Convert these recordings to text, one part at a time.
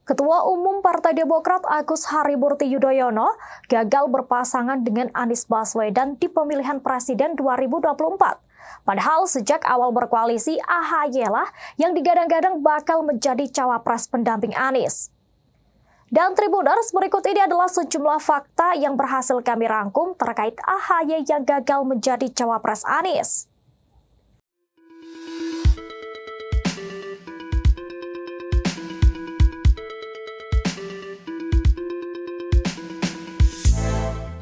Ketua Umum Partai Demokrat Agus Harimurti Yudhoyono gagal berpasangan dengan Anies Baswedan di pemilihan presiden 2024. Padahal sejak awal berkoalisi, AHY lah yang digadang-gadang bakal menjadi cawapres pendamping Anies. Dan Tribuners, berikut ini adalah sejumlah fakta yang berhasil kami rangkum terkait AHY yang gagal menjadi cawapres Anies.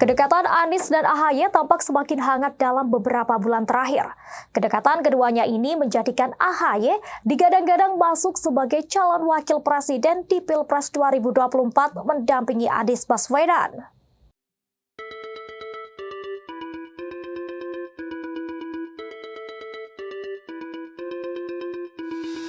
Kedekatan Anies dan AHY tampak semakin hangat dalam beberapa bulan terakhir. Kedekatan keduanya ini menjadikan AHY digadang-gadang masuk sebagai calon wakil presiden di Pilpres 2024 mendampingi Anies Baswedan.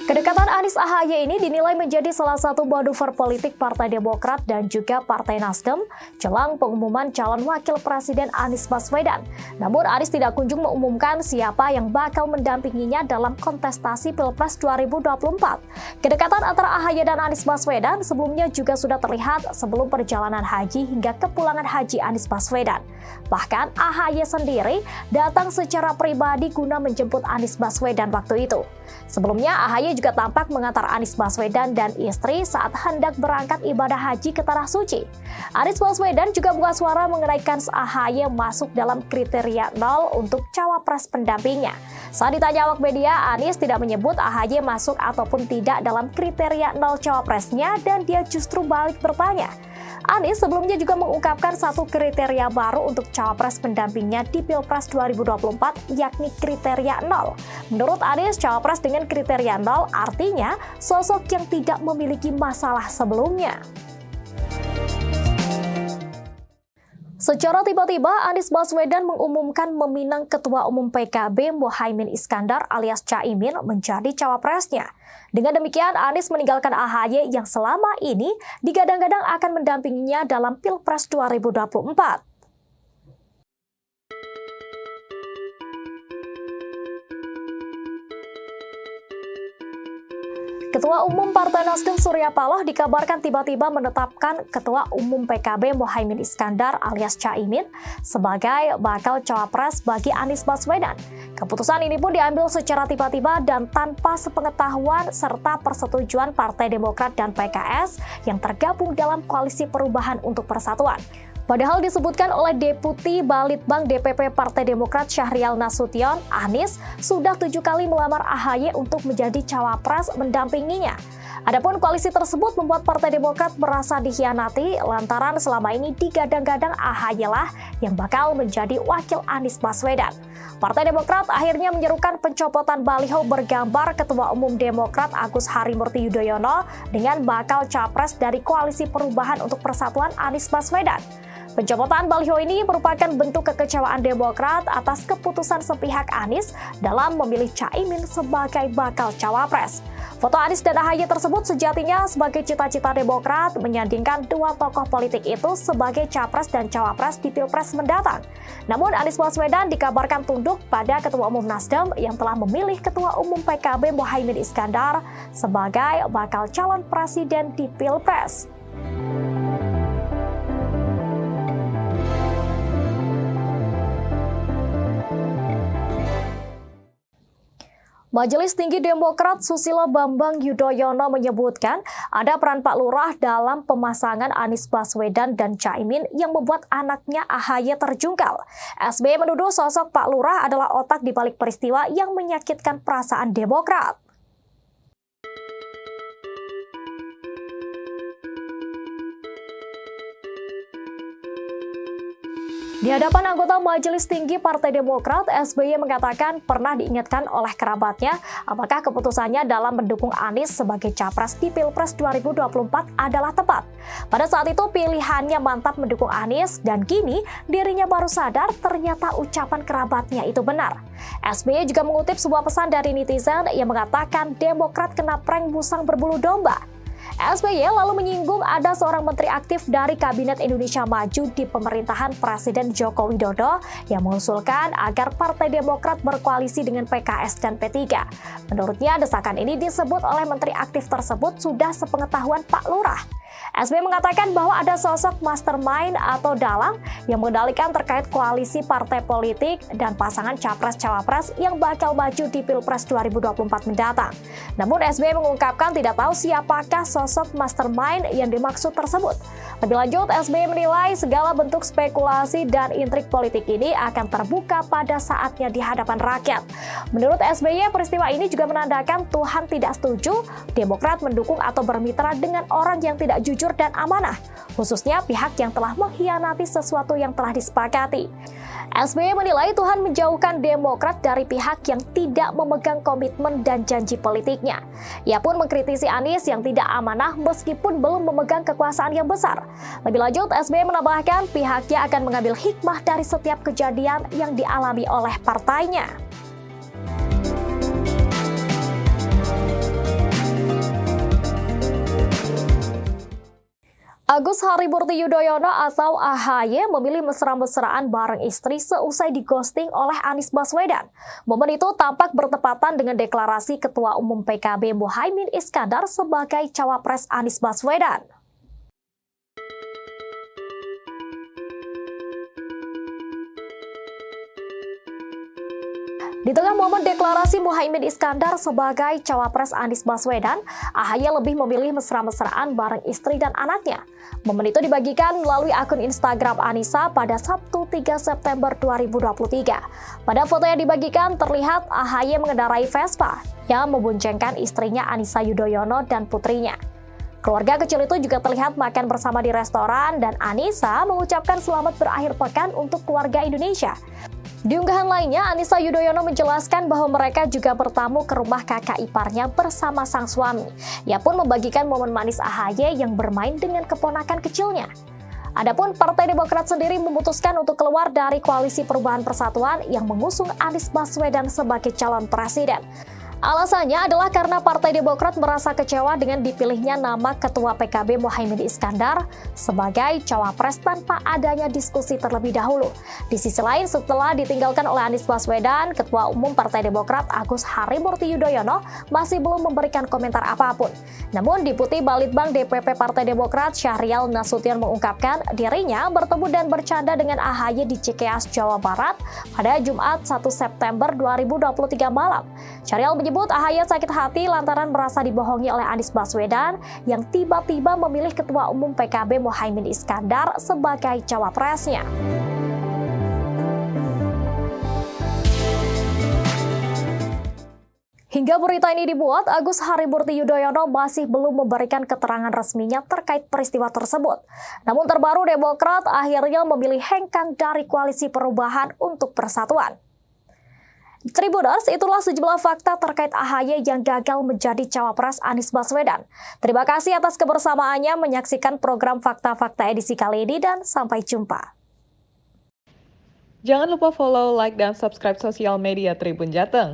Kedekatan Anies-AHY ini dinilai menjadi salah satu manuver politik Partai Demokrat dan juga Partai Nasdem jelang pengumuman calon wakil presiden Anies Baswedan. Namun Anies tidak kunjung mengumumkan siapa yang bakal mendampinginya dalam kontestasi Pilpres 2024. Kedekatan antara AHY dan Anies Baswedan sebelumnya juga sudah terlihat sebelum perjalanan haji hingga kepulangan haji Anies Baswedan. Bahkan AHY sendiri datang secara pribadi guna menjemput Anies Baswedan waktu itu. Sebelumnya AHY juga tampak mengantar Anies Baswedan dan istri saat hendak berangkat ibadah haji ke Tanah Suci. Anies Baswedan juga buka suara mengenai kans AHY masuk dalam kriteria 0 untuk cawapres pendampingnya. Saat ditanya awak media, Anies tidak menyebut AHY masuk ataupun tidak dalam kriteria 0 cawapresnya dan dia justru balik bertanya. Anies sebelumnya juga mengungkapkan satu kriteria baru untuk cawapres pendampingnya di Pilpres 2024, yakni kriteria 0. Menurut Anies, cawapres dengan kriteria 0 artinya sosok yang tidak memiliki masalah sebelumnya. Secara tiba-tiba, Anies Baswedan mengumumkan meminang Ketua Umum PKB Muhaimin Iskandar alias Caimin menjadi cawapresnya. Dengan demikian, Anies meninggalkan AHY yang selama ini digadang-gadang akan mendampinginya dalam Pilpres 2024. Ketua Umum Partai Nasdem Surya Paloh dikabarkan tiba-tiba menetapkan Ketua Umum PKB Muhaimin Iskandar alias Caimin sebagai bakal cawapres bagi Anies Baswedan. Keputusan ini pun diambil secara tiba-tiba dan tanpa sepengetahuan serta persetujuan Partai Demokrat dan PKS yang tergabung dalam Koalisi Perubahan untuk Persatuan. Padahal disebutkan oleh Deputi Balitbang DPP Partai Demokrat Syahrial Nasution, Anies sudah 7 kali melamar AHY untuk menjadi cawapres mendampinginya. Adapun koalisi tersebut membuat Partai Demokrat merasa dikhianati lantaran selama ini digadang-gadang AHY lah yang bakal menjadi wakil Anies Baswedan. Partai Demokrat akhirnya menyerukan pencopotan baliho bergambar Ketua Umum Demokrat Agus Harimurti Yudhoyono dengan bakal capres dari Koalisi Perubahan untuk Persatuan Anies Baswedan. Pencopotan baliho ini merupakan bentuk kekecewaan Demokrat atas keputusan sepihak Anies dalam memilih Caimin sebagai bakal cawapres. Foto Anies dan AHY tersebut sejatinya sebagai cita-cita Demokrat menyandingkan dua tokoh politik itu sebagai capres dan cawapres di Pilpres mendatang. Namun Anies Baswedan dikabarkan tunduk pada Ketua Umum Nasdem yang telah memilih Ketua Umum PKB Muhaimin Iskandar sebagai bakal calon presiden di Pilpres. Majelis Tinggi Demokrat Susilo Bambang Yudhoyono menyebutkan ada peran Pak Lurah dalam pemasangan Anies Baswedan dan Caimin yang membuat anaknya AHY terjungkal. SBY menuduh sosok Pak Lurah adalah otak di balik peristiwa yang menyakitkan perasaan Demokrat. Di hadapan anggota Majelis Tinggi Partai Demokrat, SBY mengatakan pernah diingatkan oleh kerabatnya apakah keputusannya dalam mendukung Anies sebagai capres di Pilpres 2024 adalah tepat. Pada saat itu pilihannya mantap mendukung Anies dan kini dirinya baru sadar ternyata ucapan kerabatnya itu benar. SBY juga mengutip sebuah pesan dari netizen yang mengatakan Demokrat kena prank musang berbulu domba. SBY lalu menyinggung ada seorang menteri aktif dari Kabinet Indonesia Maju di pemerintahan Presiden Joko Widodo yang mengusulkan agar Partai Demokrat berkoalisi dengan PKS dan P3. Menurutnya, desakan ini disebut oleh menteri aktif tersebut sudah sepengetahuan Pak Lurah. SBY mengatakan bahwa ada sosok mastermind atau dalang yang mengendalikan terkait koalisi partai politik dan pasangan capres-cawapres yang bakal maju di Pilpres 2024 mendatang. Namun SBY mengungkapkan tidak tahu siapakah sosok mastermind yang dimaksud tersebut. Lebih lanjut, SBY menilai segala bentuk spekulasi dan intrik politik ini akan terbuka pada saatnya di hadapan rakyat. Menurut SBY, peristiwa ini juga menandakan Tuhan tidak setuju Demokrat mendukung atau bermitra dengan orang yang tidak jujur dan amanah, khususnya pihak yang telah mengkhianati sesuatu yang telah disepakati. SBY menilai Tuhan menjauhkan Demokrat dari pihak yang tidak memegang komitmen dan janji politiknya. Ia pun mengkritisi Anies yang tidak amanah meskipun belum memegang kekuasaan yang besar. Lebih lanjut, SBY menambahkan pihaknya akan mengambil hikmah dari setiap kejadian yang dialami oleh partainya. Agus Harimurti Yudhoyono atau AHY memilih mesra-mesraan bareng istri seusai digosting oleh Anies Baswedan. Momen itu tampak bertepatan dengan deklarasi Ketua Umum PKB Muhaimin Iskandar sebagai cawapres Anies Baswedan. Di tengah momen deklarasi Muhaimin Iskandar sebagai cawapres Anies Baswedan, AHY lebih memilih mesra-mesraan bareng istri dan anaknya. Momen itu dibagikan melalui akun Instagram Anissa pada Sabtu 3 September 2023. Pada foto yang dibagikan terlihat AHY mengendarai Vespa yang memboncengkan istrinya Anissa Yudhoyono dan putrinya. Keluarga kecil itu juga terlihat makan bersama di restoran dan Anissa mengucapkan selamat berakhir pekan untuk keluarga Indonesia. Di unggahan lainnya, Anissa Yudhoyono menjelaskan bahwa mereka juga bertamu ke rumah kakak iparnya bersama sang suami. Ia pun membagikan momen manis AHY yang bermain dengan keponakan kecilnya. Adapun Partai Demokrat sendiri memutuskan untuk keluar dari Koalisi Perubahan Persatuan yang mengusung Anies Baswedan sebagai calon presiden. Alasannya adalah karena Partai Demokrat merasa kecewa dengan dipilihnya nama Ketua PKB Muhaimin Iskandar sebagai cawapres tanpa adanya diskusi terlebih dahulu. Di sisi lain, setelah ditinggalkan oleh Anies Baswedan, Ketua Umum Partai Demokrat Agus Harimurti Yudhoyono masih belum memberikan komentar apapun. Namun, Deputi Balitbang DPP Partai Demokrat Syahrial Nasution mengungkapkan dirinya bertemu dan bercanda dengan AHY di Cikeas, Jawa Barat pada Jumat 1 September 2023 malam. Syahrial menyebut AHY sakit hati lantaran merasa dibohongi oleh Anies Baswedan yang tiba-tiba memilih Ketua Umum PKB Muhaimin Iskandar sebagai cawapresnya. Hingga berita ini dibuat, Agus Harimurti Yudhoyono masih belum memberikan keterangan resminya terkait peristiwa tersebut. Namun terbaru Demokrat akhirnya memilih hengkang dari Koalisi Perubahan untuk Persatuan. Tribuners, itulah sejumlah fakta terkait AHY yang gagal menjadi cawapres Anies Baswedan. Terima kasih atas kebersamaannya menyaksikan program Fakta-Fakta edisi kali ini dan sampai jumpa. Jangan lupa follow, like, dan subscribe sosial media Tribun Jateng.